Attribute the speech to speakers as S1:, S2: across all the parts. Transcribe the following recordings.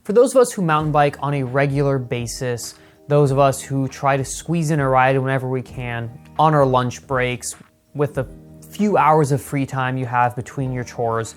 S1: For those of us who mountain bike on a regular basis, those of us who try to squeeze in a ride whenever we can, on our lunch breaks, with the few hours of free time you have between your chores,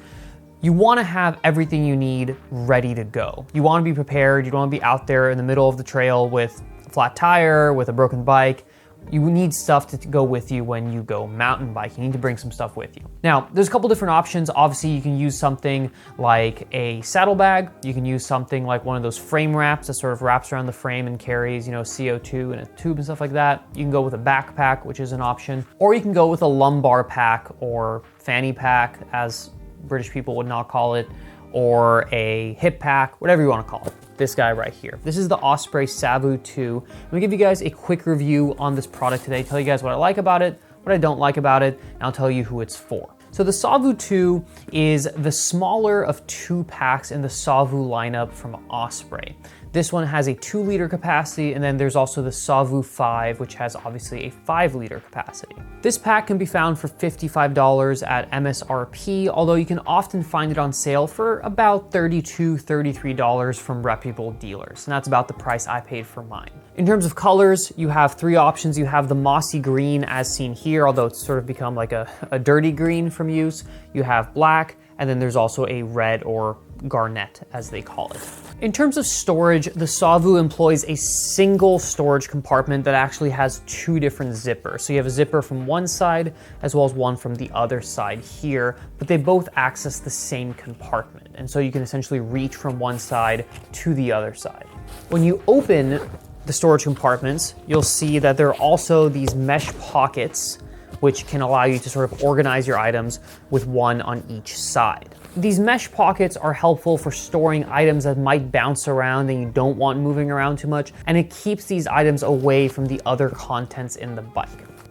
S1: you want to have everything you need ready to go. You want to be prepared. You don't want to be out there in the middle of the trail with a flat tire, with a broken bike. You need stuff to go with you when you go mountain biking. You need to bring some stuff with you. Now, there's a couple different options. Obviously, you can use something like a saddlebag. You can use something like one of those frame wraps that sort of wraps around the frame and carries, CO2 and a tube and stuff like that. You can go with a backpack, which is an option. Or you can go with a lumbar pack or fanny pack, as British people would not call it, or a hip pack, whatever you want to call it. This guy right here. This is the Osprey Savu 2. I'm gonna give you guys a quick review on this product today, tell you guys what I like about it, what I don't like about it, and I'll tell you who it's for. So the Savu 2 is the smaller of 2 packs in the Savu lineup from Osprey. This one has a 2-liter capacity, and then there's also the Savu 5, which has obviously a 5-liter capacity. This pack can be found for $55 at MSRP, although you can often find it on sale for about $32, $33 from reputable dealers, and that's about the price I paid for mine. In terms of colors, you have 3 options. You have the mossy green as seen here, although it's sort of become like a dirty green from use. You have black, and then there's also a red or garnet, as they call it. In terms of storage, the Savu employs a single storage compartment that actually has 2 different zippers. So you have a zipper from one side as well as one from the other side here, but they both access the same compartment. And so you can essentially reach from one side to the other side. When you open the storage compartments, you'll see that there are also these mesh pockets which can allow you to sort of organize your items with one on each side. These mesh pockets are helpful for storing items that might bounce around and you don't want moving around too much, and it keeps these items away from the other contents in the bike.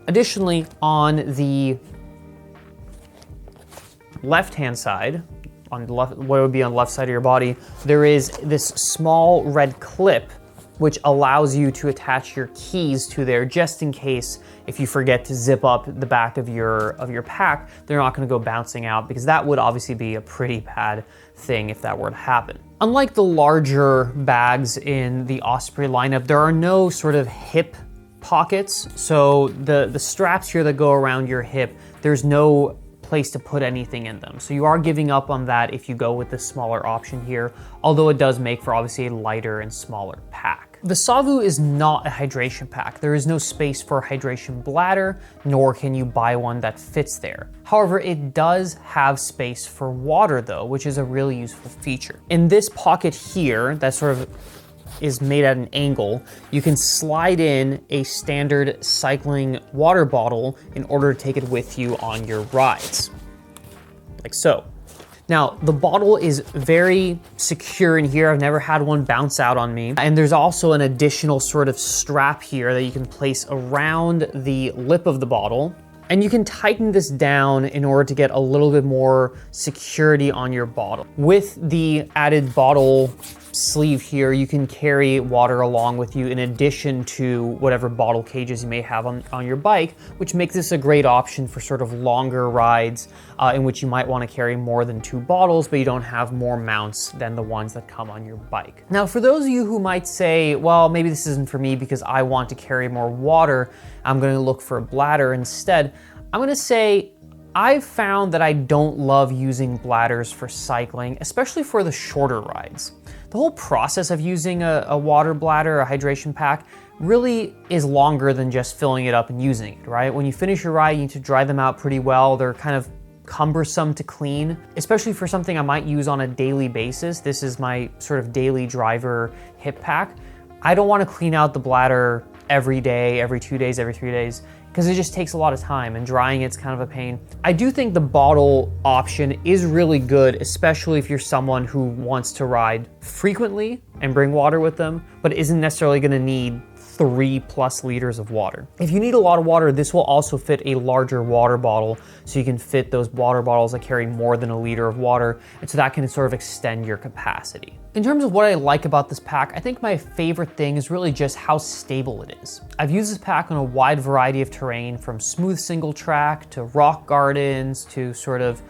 S1: Additionally, on the left-hand side, on the left, what would be on the left side of your body, there is this small red clip which allows you to attach your keys to there just in case if you forget to zip up the back of your pack, they're not gonna go bouncing out, because that would obviously be a pretty bad thing if that were to happen. Unlike the larger bags in the Osprey lineup, there are no sort of hip pockets. So the straps here that go around your hip, there's no place to put anything in them. So you are giving up on that if you go with the smaller option here, although it does make for obviously a lighter and smaller pack. The Savu is not a hydration pack. There is no space for a hydration bladder, nor can you buy one that fits there. However, it does have space for water though, which is a really useful feature. In this pocket here, that sort of is made at an angle, you can slide in a standard cycling water bottle in order to take it with you on your rides, like so. Now, the bottle is very secure in here. I've never had one bounce out on me. And there's also an additional sort of strap here that you can place around the lip of the bottle. And you can tighten this down in order to get a little bit more security on your bottle. With the added bottle sleeve here, you can carry water along with you in addition to whatever bottle cages you may have on your bike, which makes this a great option for sort of longer rides in which you might want to carry more than 2 bottles, but you don't have more mounts than the ones that come on your bike. Now, for those of you who might say, well, maybe this isn't for me because I want to carry more water, I'm going to look for a bladder instead. I'm going to say I've found that I don't love using bladders for cycling, especially for the shorter rides. The whole process of using a water bladder, a hydration pack, really is longer than just filling it up and using it, right? When you finish your ride, you need to dry them out pretty well. They're kind of cumbersome to clean, especially for something I might use on a daily basis. This is my sort of daily driver hip pack. I don't want to clean out the bladder every day, every 2 days, every 3 days, because it just takes a lot of time and drying it's kind of a pain. I do think the bottle option is really good, especially if you're someone who wants to ride frequently and bring water with them, but isn't necessarily gonna need 3+ liters of water. If you need a lot of water, this will also fit a larger water bottle, so you can fit those water bottles that carry more than 1 liter of water, and so that can sort of extend your capacity. In terms of what I like about this pack, I think my favorite thing is really just how stable it is. I've used this pack on a wide variety of terrain, from smooth single track to rock gardens to sort of,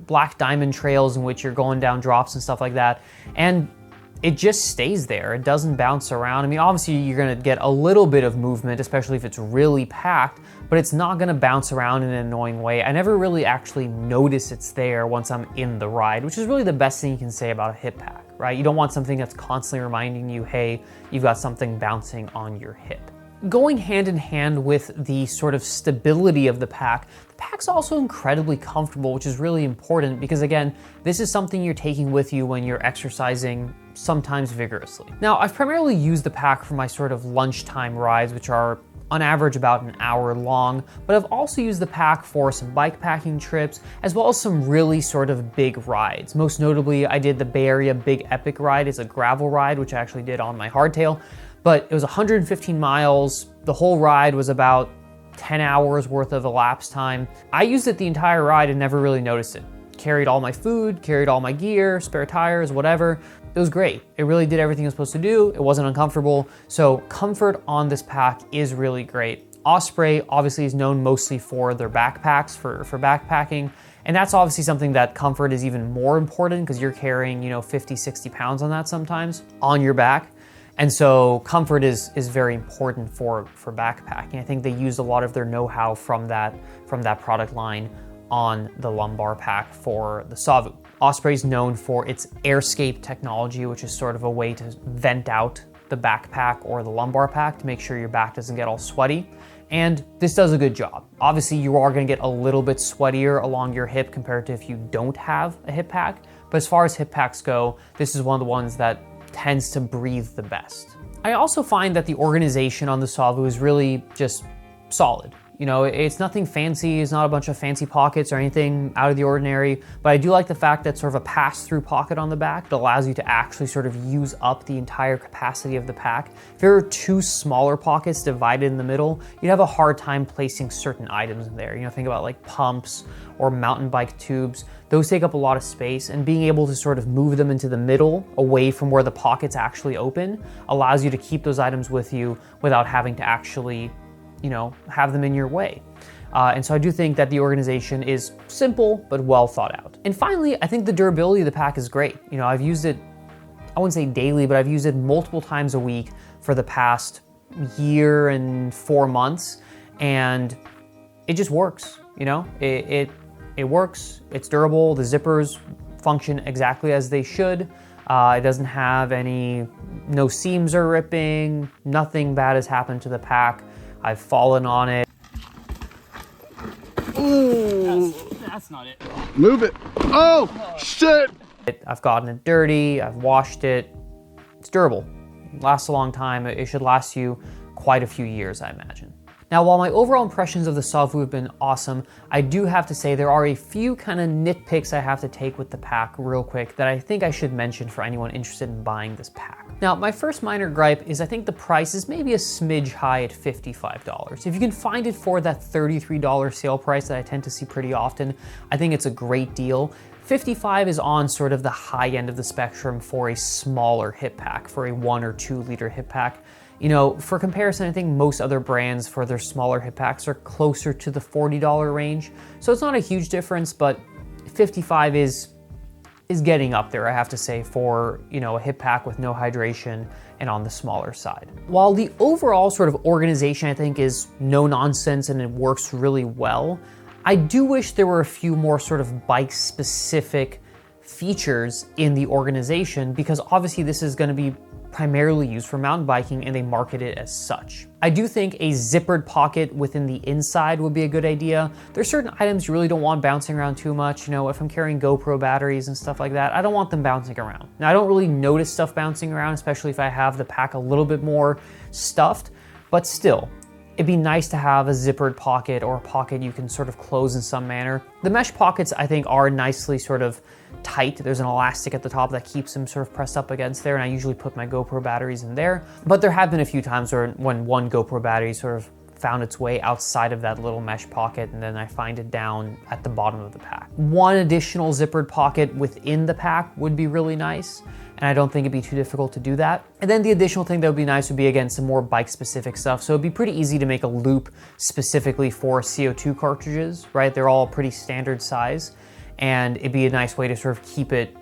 S1: black diamond trails in which you're going down drops and stuff like that. And it just stays there. It doesn't bounce around. I mean, obviously you're gonna get a little bit of movement, especially if it's really packed, but it's not gonna bounce around in an annoying way. I never really actually notice it's there once I'm in the ride, which is really the best thing you can say about a hip pack, right? You don't want something that's constantly reminding you, hey, you've got something bouncing on your hip. Going hand in hand with the sort of stability of the pack's also incredibly comfortable, which is really important because, again, this is something you're taking with you when you're exercising, sometimes vigorously. Now, I've primarily used the pack for my sort of lunchtime rides, which are on average about an hour long, but I've also used the pack for some bike packing trips, as well as some really sort of big rides. Most notably, I did the Bay Area Big Epic ride. It's a gravel ride, which I actually did on my hardtail, but it was 115 miles. The whole ride was about 10 hours worth of elapsed time. I used it the entire ride and never really noticed it. Carried all my food, carried all my gear, spare tires, whatever. It was great. It really did everything it was supposed to do. It wasn't uncomfortable. So comfort on this pack is really great. Osprey obviously is known mostly for their backpacks, for backpacking. And that's obviously something that comfort is even more important because you're carrying, 50, 60 pounds on that sometimes on your back. And so comfort is very important for backpacking. I think they used a lot of their know-how from that product line on the lumbar pack for the Savu. Osprey is known for its AirScape technology, which is sort of a way to vent out the backpack or the lumbar pack to make sure your back doesn't get all sweaty. And this does a good job. Obviously, you are gonna get a little bit sweatier along your hip compared to if you don't have a hip pack. But as far as hip packs go, this is one of the ones that tends to breathe the best. I also find that the organization on the Savu is really just solid. It's nothing fancy, it's not a bunch of fancy pockets or anything out of the ordinary, but I do like the fact that sort of a pass-through pocket on the back that allows you to actually sort of use up the entire capacity of the pack. If there were two smaller pockets divided in the middle, you'd have a hard time placing certain items in there. Think about like pumps or mountain bike tubes. Those take up a lot of space, and being able to sort of move them into the middle away from where the pockets actually open allows you to keep those items with you without having to actually have them in your way. And so I do think that the organization is simple, but well thought out. And finally, I think the durability of the pack is great. I've used it, I wouldn't say daily, but I've used it multiple times a week for the past year and 4 months, and it just works. It works, it's durable, the zippers function exactly as they should. It doesn't have no seams are ripping, nothing bad has happened to the pack. I've fallen on it.
S2: Ooh. That's not it.
S3: Move it. Oh, shit.
S1: I've gotten it dirty, I've washed it. It's durable, it lasts a long time. It should last you quite a few years, I imagine. Now, while my overall impressions of the Savu have been awesome, I do have to say there are a few kind of nitpicks I have to take with the pack real quick that I think I should mention for anyone interested in buying this pack. Now, my first minor gripe is I think the price is maybe a smidge high at $55. If you can find it for that $33 sale price that I tend to see pretty often, I think it's a great deal. $55 is on sort of the high end of the spectrum for a smaller hip pack, for a 1 or 2 liter hip pack. For comparison, I think most other brands for their smaller hip packs are closer to the $40 range. So it's not a huge difference, but $55 is getting up there, I have to say, for a hip pack with no hydration and on the smaller side. While the overall sort of organization I think is no nonsense and it works really well, I do wish there were a few more sort of bike specific features in the organization, because obviously this is going to be primarily used for mountain biking and they market it as such. I do think a zippered pocket within the inside would be a good idea. There's certain items you really don't want bouncing around too much. If I'm carrying GoPro batteries and stuff like that, I don't want them bouncing around. Now, I don't really notice stuff bouncing around, especially if I have the pack a little bit more stuffed, but still, it'd be nice to have a zippered pocket or a pocket you can sort of close in some manner. The mesh pockets, I think, are nicely sort of tight. There's an elastic at the top that keeps them sort of pressed up against there, and I usually put my GoPro batteries in there. But there have been a few times when one GoPro battery sort of found its way outside of that little mesh pocket, and then I find it down at the bottom of the pack. One additional zippered pocket within the pack would be really nice, and I don't think it'd be too difficult to do that. And then the additional thing that would be nice would be, again, some more bike specific stuff. So it'd be pretty easy to make a loop specifically for CO2 cartridges, right? They're all pretty standard size, and it'd be a nice way to sort of keep it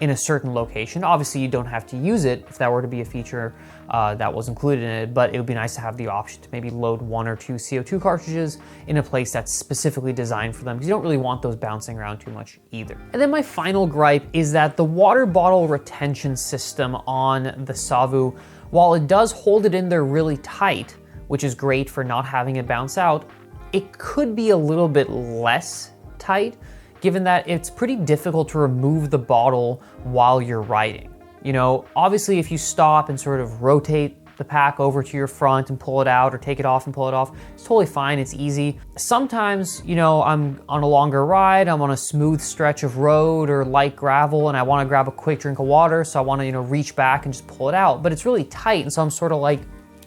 S1: in a certain location. Obviously, you don't have to use it if that were to be a feature that was included in it, but it would be nice to have the option to maybe load 1 or 2 CO2 cartridges in a place that's specifically designed for them, because you don't really want those bouncing around too much either. And then my final gripe is that the water bottle retention system on the Savu, while it does hold it in there really tight, which is great for not having it bounce out, it could be a little bit less tight, given that it's pretty difficult to remove the bottle while you're riding. You know, obviously if you stop and sort of rotate the pack over to your front and pull it out, or take it off and pull it off, it's totally fine, it's easy. Sometimes, you know, I'm on a longer ride, I'm on a smooth stretch of road or light gravel, and I wanna grab a quick drink of water, so I wanna, you know, reach back and just pull it out, but it's really tight, and so I'm sort of like,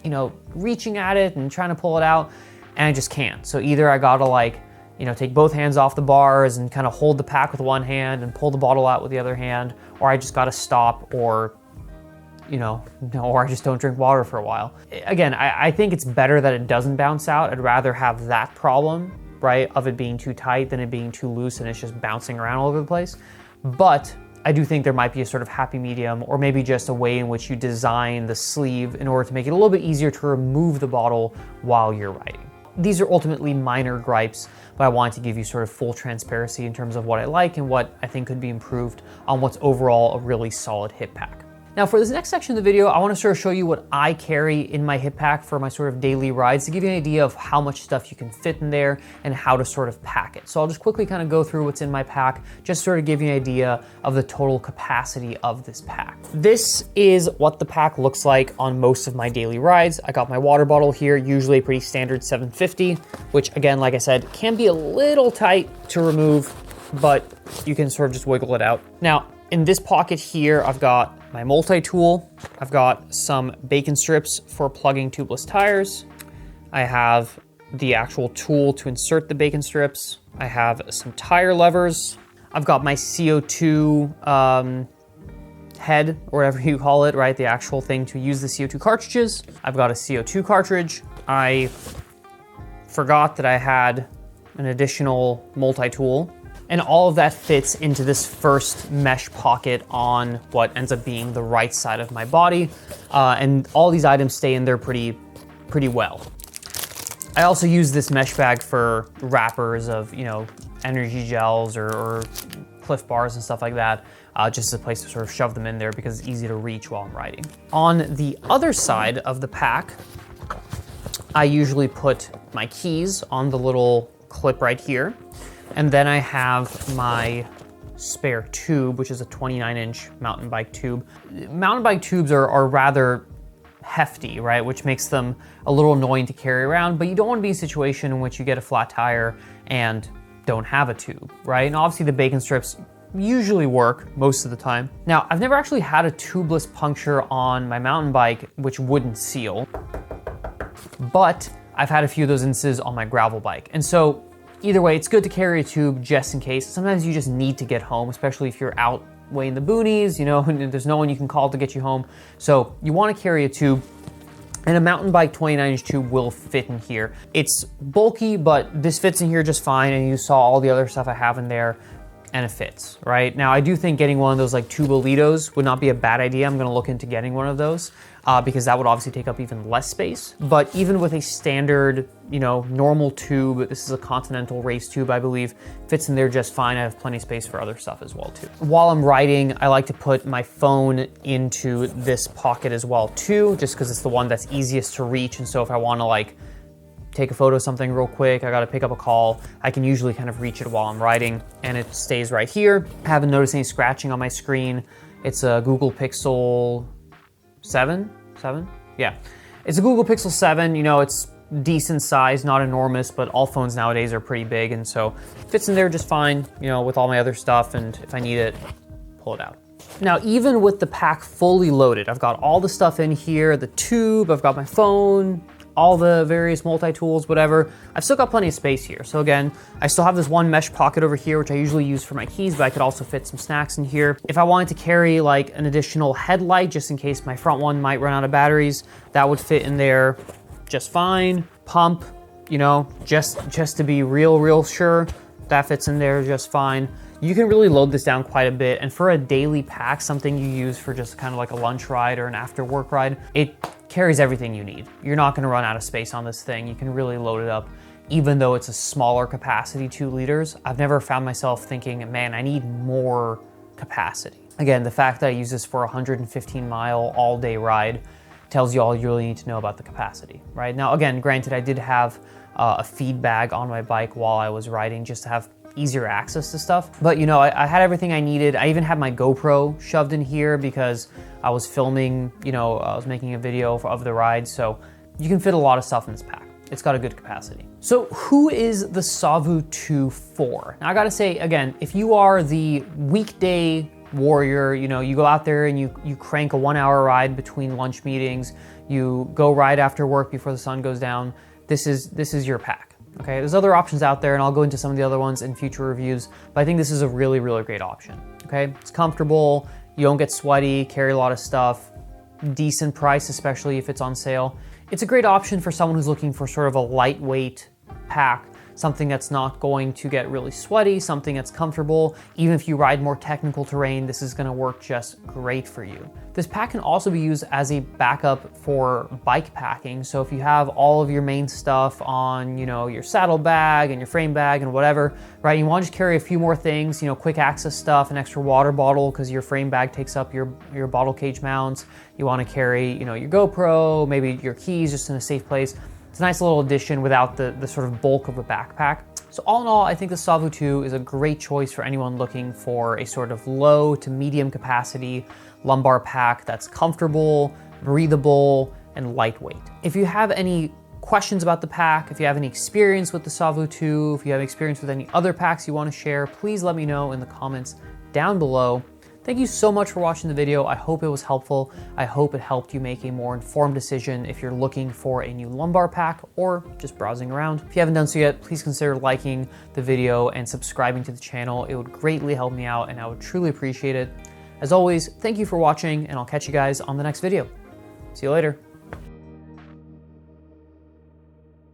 S1: you know, reaching at it and trying to pull it out, and I just can't. So either I gotta like, you know, take both hands off the bars and kind of hold the pack with one hand and pull the bottle out with the other hand, or I just gotta stop, or, you know, or I just don't drink water for a while. Again, I think it's better that it doesn't bounce out. I'd rather have that problem, right, of it being too tight than it being too loose and it's just bouncing around all over the place. But I do think there might be a sort of happy medium, or maybe just a way in which you design the sleeve in order to make it a little bit easier to remove the bottle while you're riding. These are ultimately minor gripes, but I wanted to give you sort of full transparency in terms of what I like and what I think could be improved on what's overall a really solid hip pack. Now for this next section of the video, I want to sort of show you what I carry in my hip pack for my sort of daily rides, to give you an idea of how much stuff you can fit in there and how to sort of pack it. So I'll just quickly kind of go through what's in my pack, just sort of give you an idea of the total capacity of this pack. This is what the pack looks like on most of my daily rides. I got my water bottle here, usually a pretty standard 750, which again, like I said, can be a little tight to remove, but you can sort of just wiggle it out. Now, in this pocket here, I've got my multi-tool. I've got some bacon strips for plugging tubeless tires. I have the actual tool to insert the bacon strips. I have some tire levers. I've got my CO2 head, or whatever you call it, right? The actual thing to use the CO2 cartridges. I've got a CO2 cartridge. I forgot that I had an additional multi-tool. And all of that fits into this first mesh pocket on what ends up being the right side of my body. And all these items stay in there pretty well. I also use this mesh bag for wrappers of, you know, energy gels or Cliff bars and stuff like that, just as a place to sort of shove them in there because it's easy to reach while I'm riding. On the other side of the pack, I usually put my keys on the little clip right here. And then I have my spare tube, which is a 29-inch mountain bike tube. Mountain bike tubes are rather hefty, right? Which makes them a little annoying to carry around, but you don't want to be in a situation in which you get a flat tire and don't have a tube, right? And obviously the bacon strips usually work most of the time. Now, I've never actually had a tubeless puncture on my mountain bike, which wouldn't seal, but I've had a few of those instances on my gravel bike. And so either way, it's good to carry a tube just in case. Sometimes you just need to get home, especially if you're out way in the boonies, you know, and there's no one you can call to get you home. So you want to carry a tube, and a mountain bike 29-inch tube will fit in here. It's bulky, but this fits in here just fine, and you saw all the other stuff I have in there, and it fits, right? Now, I do think getting one of those like Tubalitos would not be a bad idea. I'm gonna look into getting one of those because that would obviously take up even less space. But even with a standard, you know, normal tube, this is a Continental race tube, I believe, fits in there just fine. I have plenty of space for other stuff as well too. While I'm riding, I like to put my phone into this pocket as well too, just because it's the one that's easiest to reach. And so if I wanna like take a photo of something real quick, I gotta pick up a call, I can usually kind of reach it while I'm riding, and it stays right here. I haven't noticed any scratching on my screen. It's a Google Pixel 7? Yeah. It's a Google Pixel 7, you know, it's decent size, not enormous, but all phones nowadays are pretty big, and so it fits in there just fine, you know, with all my other stuff, and if I need it, pull it out. Now, even with the pack fully loaded, I've got all the stuff in here, the tube, I've got my phone, all the various multi-tools, whatever. I've still got plenty of space here. So again, I still have this one mesh pocket over here, which I usually use for my keys, but I could also fit some snacks in here. If I wanted to carry like an additional headlight, just in case my front one might run out of batteries, that would fit in there just fine. Pump, you know, just to be real sure, that fits in there just fine. You can really load this down quite a bit, and for a daily pack, something you use for just kind of like a lunch ride or an after work ride, it carries everything you need. You're not gonna run out of space on this thing. You can really load it up, even though it's a smaller capacity, 2 liters. I've never found myself thinking, man, I need more capacity. Again, the fact that I use this for a 115-mile all-day ride tells you all you really need to know about the capacity, right? Now, again, granted, I did have a feed bag on my bike while I was riding just to have easier access to stuff. But you know, I had everything I needed. I even had my GoPro shoved in here because I was filming, you know, I was making a video of the ride. So you can fit a lot of stuff in this pack. It's got a good capacity. So who is the Savu 2 for? Now I gotta say, again, if you are the weekday warrior, you know, you go out there and you crank a 1-hour ride between lunch meetings, you go ride after work before the sun goes down, this is your pack. Okay, there's other options out there, and I'll go into some of the other ones in future reviews, but I think this is a really great option. Okay, it's comfortable, you don't get sweaty, carry a lot of stuff, decent price, especially if it's on sale. It's a great option for someone who's looking for sort of a lightweight pack, something that's not going to get really sweaty, something that's comfortable. Even if you ride more technical terrain, this is gonna work just great for you. This pack can also be used as a backup for bike packing. So if you have all of your main stuff on, you know, your saddle bag and your frame bag and whatever, right? You want to just carry a few more things, you know, quick access stuff, an extra water bottle because your frame bag takes up your bottle cage mounts. You want to carry, you know, your GoPro, maybe your keys just in a safe place. It's a nice little addition without the sort of bulk of a backpack. So all in all, I think the Savu 2 is a great choice for anyone looking for a sort of low to medium capacity lumbar pack that's comfortable, breathable, and lightweight. If you have any questions about the pack, if you have any experience with the Savu 2, if you have experience with any other packs you want to share, please let me know in the comments down below. Thank you so much for watching the video. I hope it was helpful. I hope it helped you make a more informed decision if you're looking for a new lumbar pack or just browsing around. If you haven't done so yet, please consider liking the video and subscribing to the channel. It would greatly help me out and I would truly appreciate it. As always, thank you for watching and I'll catch you guys on the next video. See you later.